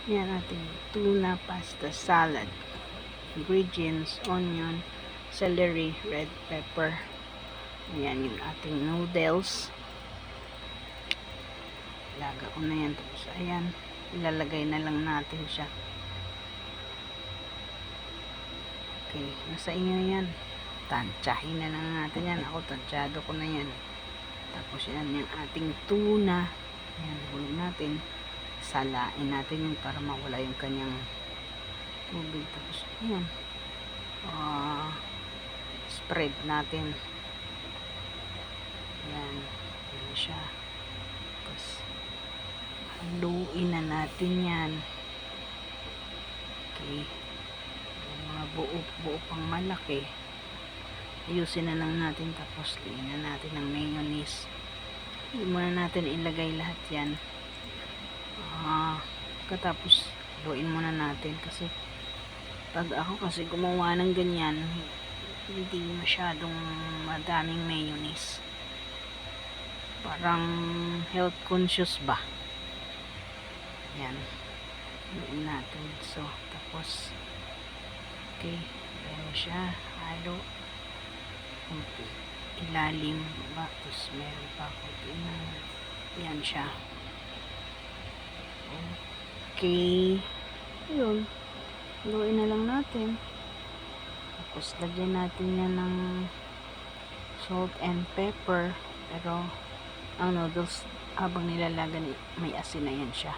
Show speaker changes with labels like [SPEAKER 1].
[SPEAKER 1] Yan ating tuna pasta salad. Ingredients, onion, celery, red pepper. Ayan yung ating noodles. Laga ko na yan. Tapos ayan, ilalagay na lang natin siya. Okay, nasa inyo yan. Tansyahin na lang natin yan. Ako tansyado ko na yan. Tapos yan yung ating tuna. Ayan, hulog natin. Salain natin yun para mawala yung kanyang tubig. Tapos ayan, spread natin. Ayan, ayan siya. Tapos haluin na natin yan. Okay, yung mga buo pang malaki ayusin na lang natin. Tapos liin na natin ng mayonnaise. Hindi muna natin ilagay lahat yan. Katapos haluin muna natin kasi pag ako kasi gumawa ng ganyan hindi masyadong madaming mayonnaise, parang health conscious ba. Yan, haluin natin. So tapos okay, ayan siya, halo ilalim ba, tapos meron pa konti na yan siya. Okay, ayun, haluin na lang natin. Tapos lagyan natin yan ng salt and pepper, pero ang noodles habang nilalagan may asin na yan siya.